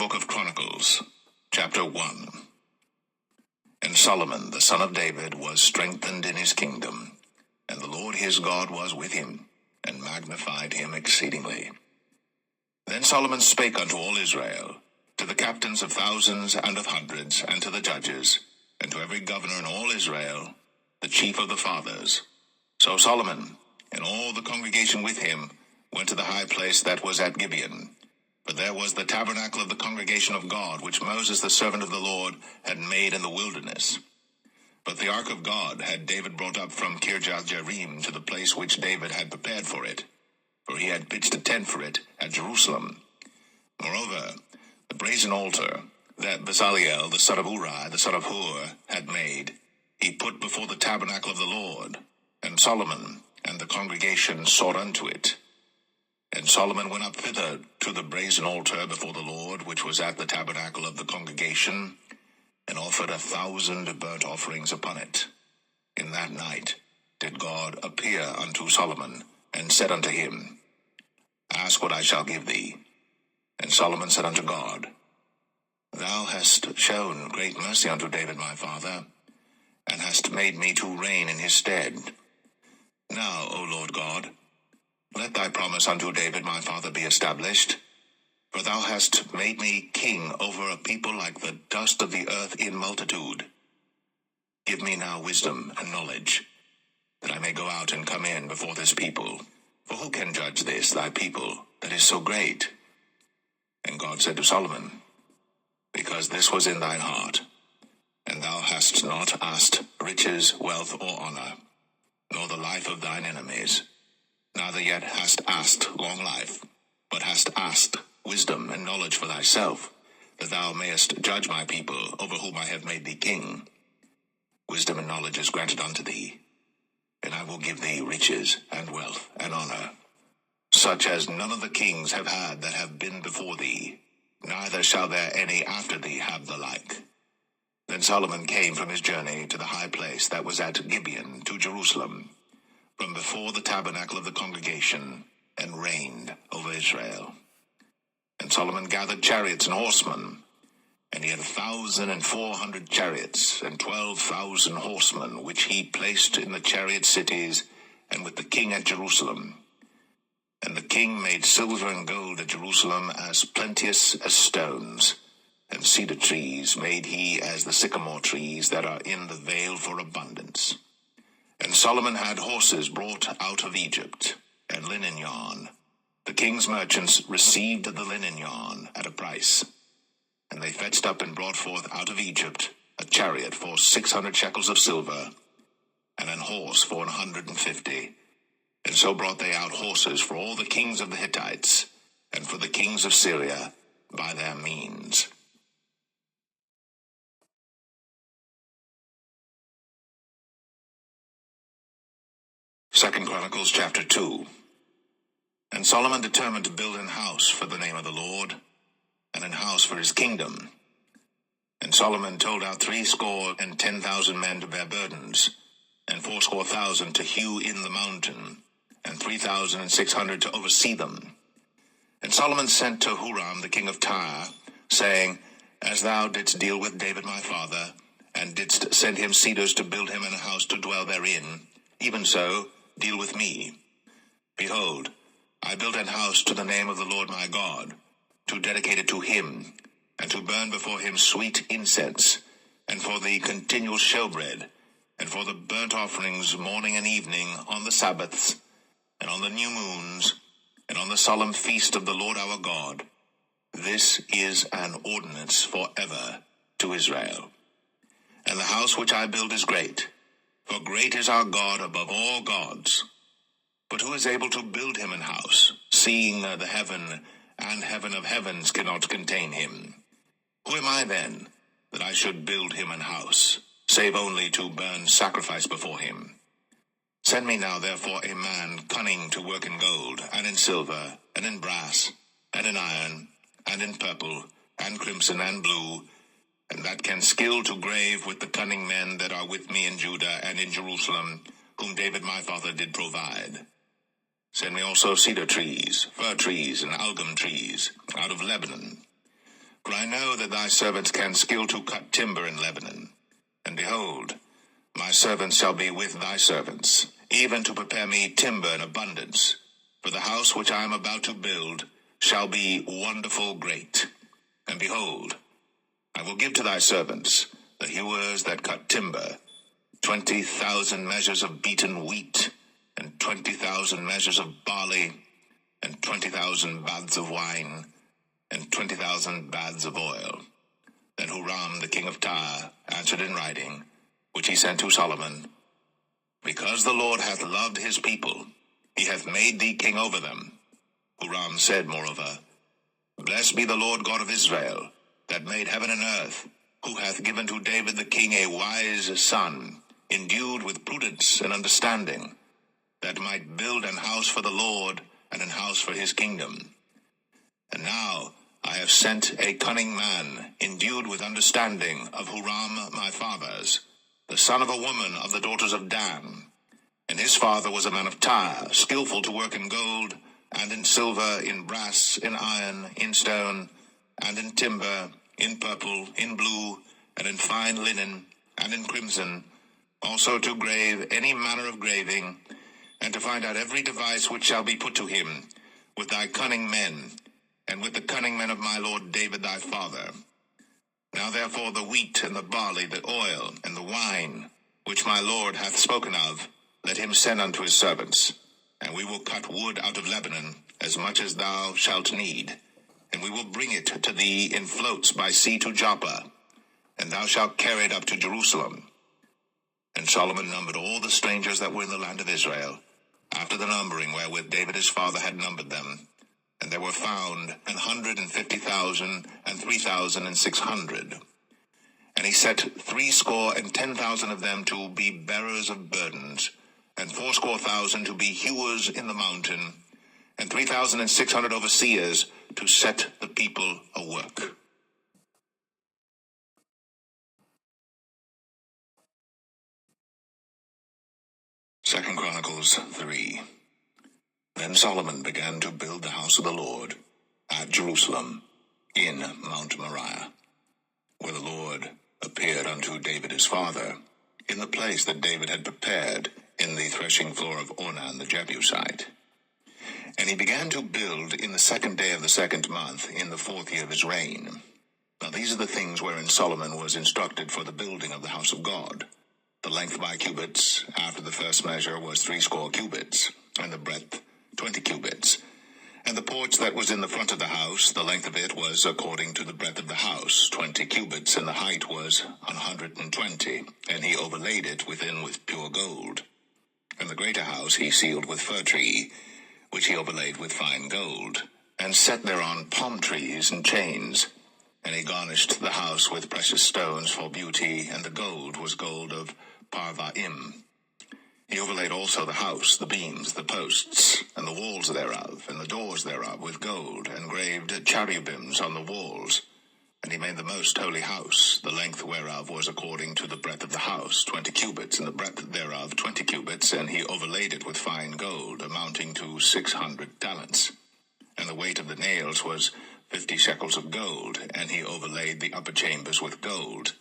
book of Chronicles, chapter 1. And Solomon the son of David was strengthened in his kingdom, and the Lord his God was with him, and magnified him exceedingly. Then Solomon spake unto all Israel, to the captains of thousands and of hundreds, and to the judges, and to every governor in all Israel, the chief of the fathers. So Solomon, and all the congregation with him, went to the high place that was at Gibeon. For there was the tabernacle of the congregation of God, which Moses the servant of the Lord had made in the wilderness. But the ark of God had David brought up from Kirjath-jearim to the place which David had prepared for it, for he had pitched a tent for it at Jerusalem. Moreover, the brazen altar that Bezaleel the son of Uri the son of Hur had made, he put before the tabernacle of the Lord, and Solomon and the congregation sought unto it. And Solomon went up thither to the brazen altar before the Lord, which was at the tabernacle of the congregation, and offered 1,000 burnt offerings upon it. In that night did God appear unto Solomon, and said unto him, Ask what I shall give thee. And Solomon said unto God, Thou hast shown great mercy unto David my father, and hast made me to reign in his stead. Now, O Lord God, let thy promise unto David my father be established, for thou hast made me king over a people like the dust of the earth in multitude. Give me now wisdom and knowledge, that I may go out and come in before this people. For who can judge this thy people that is so great? And God said to Solomon, Because this was in thine heart, and thou hast not asked riches, wealth, or honor, nor the life of thine enemies, neither yet hast asked long life, but hast asked wisdom and knowledge for thyself, that thou mayest judge my people, over whom I have made thee king. Wisdom and knowledge is granted unto thee, and I will give thee riches and wealth and honor, such as none of the kings have had that have been before thee, neither shall there any after thee have the like. Then Solomon came from his journey to the high place that was at Gibeon to Jerusalem, from before the tabernacle of the congregation, and reigned over Israel. And Solomon gathered chariots and horsemen, and he had 1,400 chariots, and 12,000 horsemen, which he placed in the chariot cities, and with the king at Jerusalem. And the king made silver and gold at Jerusalem as plenteous as stones, and cedar trees made he as the sycamore trees that are in the vale for abundance. And Solomon had horses brought out of Egypt, and linen yarn. The king's merchants received the linen yarn at a price. And they fetched up and brought forth out of Egypt a chariot for 600 shekels of silver, and an horse for 150. And so brought they out horses for all the kings of the Hittites, and for the kings of Syria by their means. Second Chronicles chapter 2. And Solomon determined to build an house for the name of the Lord, and an house for his kingdom. And Solomon told out 70,000 men to bear burdens, and 80,000 to hew in the mountain, and 3,600 to oversee them. And Solomon sent to Huram the king of Tyre, saying, As thou didst deal with David my father, and didst send him cedars to build him an house to dwell therein, even so deal with me. Behold, I built an house to the name of the Lord my God, to dedicate it to him, and to burn before him sweet incense, and for the continual showbread, and for the burnt offerings morning and evening, on the Sabbaths, and on the new moons, and on the solemn feast of the Lord our God. This is an ordinance forever to Israel. And the house which I build is great, for great is our God above all gods. But who is able to build him an house, seeing the heaven and heaven of heavens cannot contain him? Who am I then, that I should build him an house, save only to burn sacrifice before him? Send me now therefore a man cunning to work in gold, and in silver, and in brass, and in iron, and in purple, and crimson, and blue, and that can skill to grave with the cunning men that are with me in Judah and in Jerusalem, whom David my father did provide. Send me also cedar trees, fir trees, and algum trees, out of Lebanon. For I know that thy servants can skill to cut timber in Lebanon. And behold, my servants shall be with thy servants, even to prepare me timber in abundance. For the house which I am about to build shall be wonderful great. And behold, I will give to thy servants, the hewers that cut timber, 20,000 measures of beaten wheat, and 20,000 measures of barley, and 20,000 baths of wine, and 20,000 baths of oil. Then Huram the king of Tyre answered in writing, which he sent to Solomon, Because the Lord hath loved his people, he hath made thee king over them. Huram said moreover, Blessed be the Lord God of Israel, that made heaven and earth, who hath given to David the king a wise son, endued with prudence and understanding, that might build an house for the Lord, and an house for his kingdom. And now I have sent a cunning man, endued with understanding, of Huram my father's, the son of a woman of the daughters of Dan. And his father was a man of Tyre, skillful to work in gold, and in silver, in brass, in iron, in stone, and in timber, in purple, in blue, and in fine linen, and in crimson, also to grave any manner of graving, and to find out every device which shall be put to him, with thy cunning men, and with the cunning men of my lord David thy father. Now therefore the wheat, and the barley, the oil, and the wine, which my lord hath spoken of, let him send unto his servants. And we will cut wood out of Lebanon, as much as thou shalt need, and we will bring it to thee in floats by sea to Joppa, and thou shalt carry it up to Jerusalem. And Solomon numbered all the strangers that were in the land of Israel, after the numbering wherewith David his father had numbered them. And there were found 150,000 and 3,600. And he set 70,000 of them to be bearers of burdens, and 80,000 to be hewers in the mountain, and 3,600 overseers to set the people a work. Second Chronicles 3. Then Solomon began to build the house of the Lord at Jerusalem in Mount Moriah, where the Lord appeared unto David his father, in the place that David had prepared in the threshing floor of Ornan the Jebusite. And he began to build in the 2nd day of the 2nd month, in the 4th year of his reign. Now these are the things wherein Solomon was instructed for the building of the house of God. The length by cubits, after the first measure, was 80 cubits, and the breadth 20 cubits. And the porch that was in the front of the house, the length of it was according to the breadth of the house, 20 cubits, and the height was 120, and he overlaid it within with pure gold. And the greater house he sealed with fir tree, which he overlaid with fine gold, and set thereon palm trees and chains. And he garnished the house with precious stones for beauty, and the gold was gold of Parvaim. He overlaid also the house, the beams, the posts, and the walls thereof, and the doors thereof with gold, and graved cherubims on the walls. And he made the most holy house, the length whereof was according to the breadth of the house, 20 cubits, and the breadth thereof 20 cubits, and he overlaid it with fine gold, amounting to 600 talents. And the weight of the nails was 50 shekels of gold, and he overlaid the upper chambers with gold.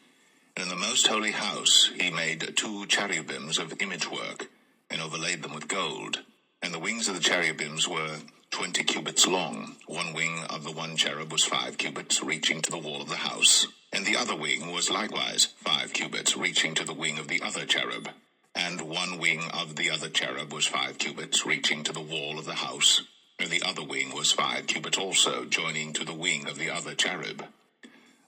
And in the most holy house he made 2 cherubims of image work, and overlaid them with gold. And the wings of the cherubims were 20 cubits long. One wing of the one cherub was 5 cubits, reaching to the wall of the house. And the other wing was likewise 5 cubits, reaching to the wing of the other cherub. And one wing of the other cherub was 5 cubits, reaching to the wall of the house. And the other wing was 5 cubits also, joining to the wing of the other cherub.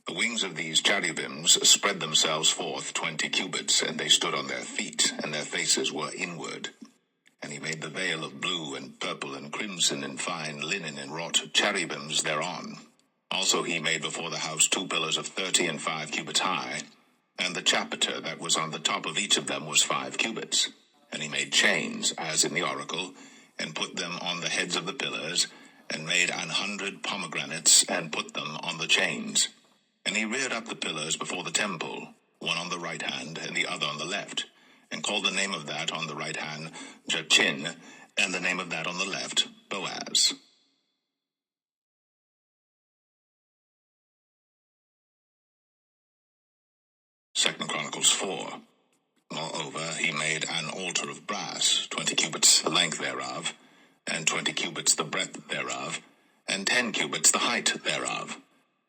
The wings of these cherubims spread themselves forth 20 cubits, and they stood on their feet, and their faces were inward. And he made the veil of blue and purple and crimson and fine linen, and wrought cherubims thereon. Also he made before the house 2 pillars of 30 and 5 cubits high, and the chapiter that was on the top of each of them was 5 cubits. And he made chains, as in the oracle, and put them on the heads of the pillars, and made 100 pomegranates, and put them on the chains. And he reared up the pillars before the temple, one on the right hand, and the other on the left, and called the name of that on the right hand Jachin, and the name of that on the left Boaz. 2 Chronicles 4. Moreover, he made an altar of brass, 20 cubits the length thereof, and 20 cubits the breadth thereof, and 10 cubits the height thereof.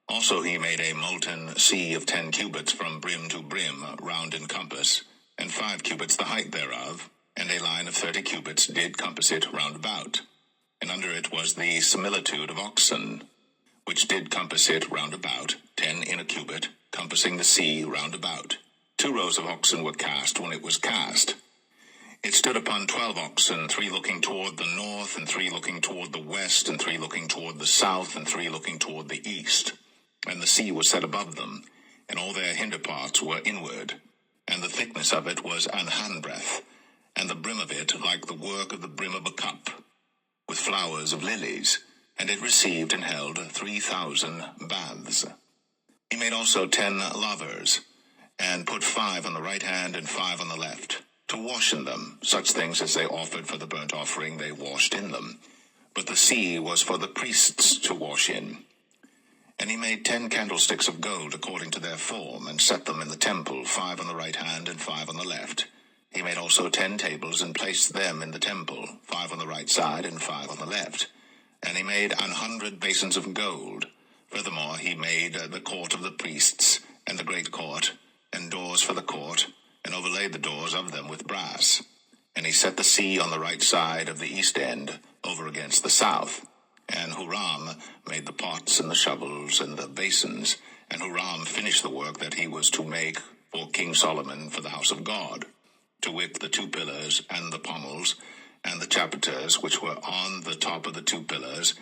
Also he made a molten sea of 10 cubits from brim to brim, round in compass, and 5 cubits the height thereof, and a line of 30 cubits did compass it round about. And under it was the similitude of oxen, which did compass it round about, 10 in a cubit, compassing the sea round about. 2 rows of oxen were cast when it was cast. It stood upon 12 oxen, 3 looking toward the north, and 3 looking toward the west, and 3 looking toward the south, and 3 looking toward the east. And the sea was set above them, and all their hinder parts were inward. And the thickness of it was an handbreadth, and the brim of it like the work of the brim of a cup, with flowers of lilies. And it received and held 3,000 baths. He made also 10 lavers, and put 5 on the right hand and 5 on the left, to wash in them. Such things as they offered for the burnt offering they washed in them. But the sea was for the priests to wash in. And he made 10 candlesticks of gold according to their form, and set them in the temple, 5 on the right hand and 5 on the left. He made also 10 tables, and placed them in the temple, 5 on the right side and 5 on the left. And he made 100 basins of gold. Furthermore he made the court of the priests, and the great court, and doors for the court, and overlaid the doors of them with brass. And he set the sea on the right side of the east end, over against the south. And Huram made the pots and the shovels and the basins, and Huram finished the work that he was to make for King Solomon for the house of God, to wit the 2 pillars and the pommels, and the chapiters which were on the top of the 2 pillars,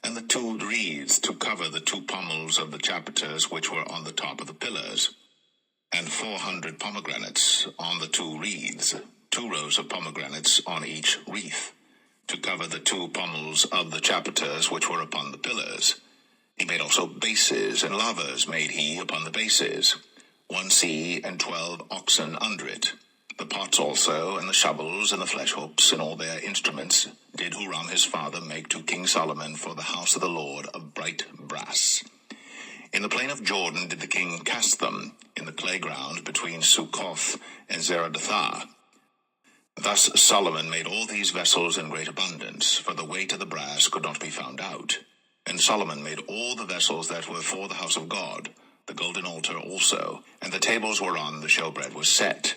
and the 2 reeds to cover the 2 pommels of the chapiters which were on the top of the pillars, and 400 pomegranates on the 2 wreaths, 2 rows of pomegranates on each wreath, to cover the 2 pommels of the chapiters which were upon the pillars. He made also bases, and lavers made he upon the bases, 1 sea and 12 oxen under it. The pots also, and the shovels, and the flesh hooks, and all their instruments, did Huram his father make to King Solomon for the house of the Lord of bright brass. In the plain of Jordan did the king cast them, in the clay ground between Succoth and Zeradathah. Thus Solomon made all these vessels in great abundance, for the weight of the brass could not be found out. And Solomon made all the vessels that were for the house of God, the golden altar also, and the tables whereon the showbread was set.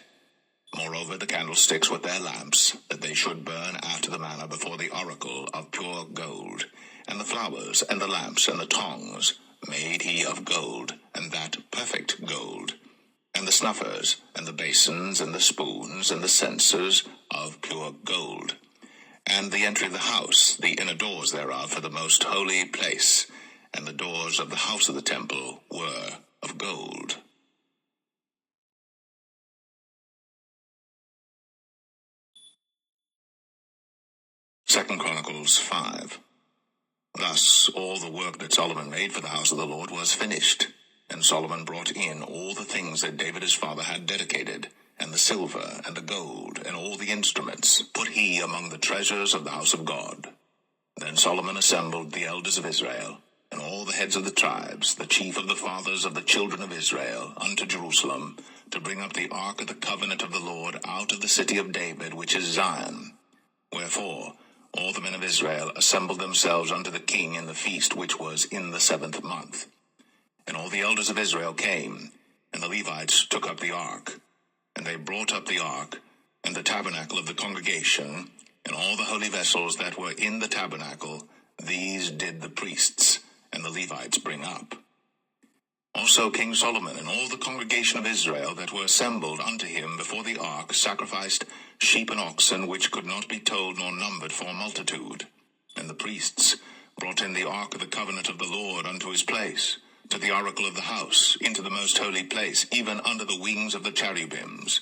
Moreover, the candlesticks with their lamps, that they should burn after the manner before the oracle of pure gold, and the flowers, and the lamps, and the tongs, made he of gold, and that perfect gold, and the snuffers, and the basins, and the spoons, and the censers of pure gold, and the entry of the house, the inner doors thereof for the most holy place, and the doors of the house of the temple were of gold. Second Chronicles 5. Thus all the work that Solomon made for the house of the Lord was finished. And Solomon brought in all the things that David his father had dedicated, and the silver, and the gold, and all the instruments, put he among the treasures of the house of God. Then Solomon assembled the elders of Israel, and all the heads of the tribes, the chief of the fathers of the children of Israel, unto Jerusalem, to bring up the ark of the covenant of the Lord out of the city of David, which is Zion. Wherefore all the men of Israel assembled themselves unto the king in the feast which was in the 7th month. And all the elders of Israel came, and the Levites took up the ark. And they brought up the ark, and the tabernacle of the congregation, and all the holy vessels that were in the tabernacle, these did the priests and the Levites bring up. Also King Solomon and all the congregation of Israel that were assembled unto him before the ark sacrificed sheep and oxen, which could not be told nor numbered for multitude. And the priests brought in the ark of the covenant of the Lord unto his place, to the oracle of the house, into the most holy place, even under the wings of the cherubims.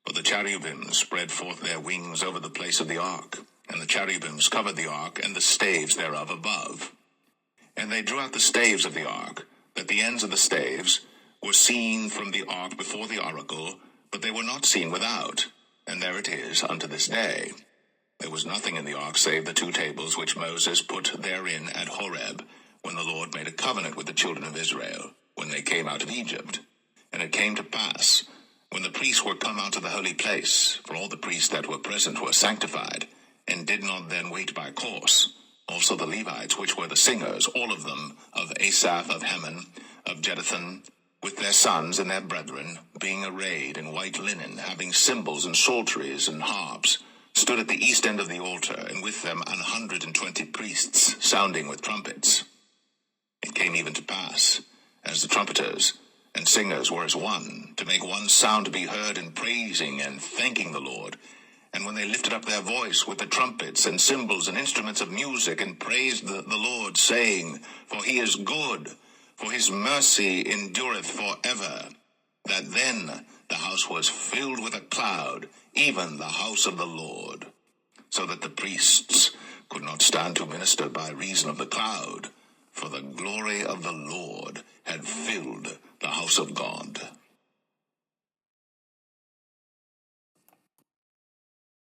For the cherubims spread forth their wings over the place of the ark, and the cherubims covered the ark and the staves thereof above. And they drew out the staves of the ark, that the ends of the staves were seen from the ark before the oracle, but they were not seen without, and there it is unto this day. There was nothing in the ark save the 2 tables which Moses put therein at Horeb, when the Lord made a covenant with the children of Israel, when they came out of Egypt. And it came to pass, when the priests were come out of the holy place, for all the priests that were present were sanctified, and did not then wait by course, also the Levites, which were the singers, all of them, of Asaph, of Heman, of Jeduthun, with their sons and their brethren, being arrayed in white linen, having cymbals and psalteries and harps, stood at the east end of the altar, and with them 120 priests, sounding with trumpets. It came even to pass, as the trumpeters and singers were as one, to make one sound to be heard in praising and thanking the Lord. And when they lifted up their voice with the trumpets and cymbals and instruments of music, and praised the Lord, saying, For he is good, for his mercy endureth forever, that then the house was filled with a cloud, even the house of the Lord, so that the priests could not stand to minister by reason of the cloud, for the glory of the Lord had filled the house of God.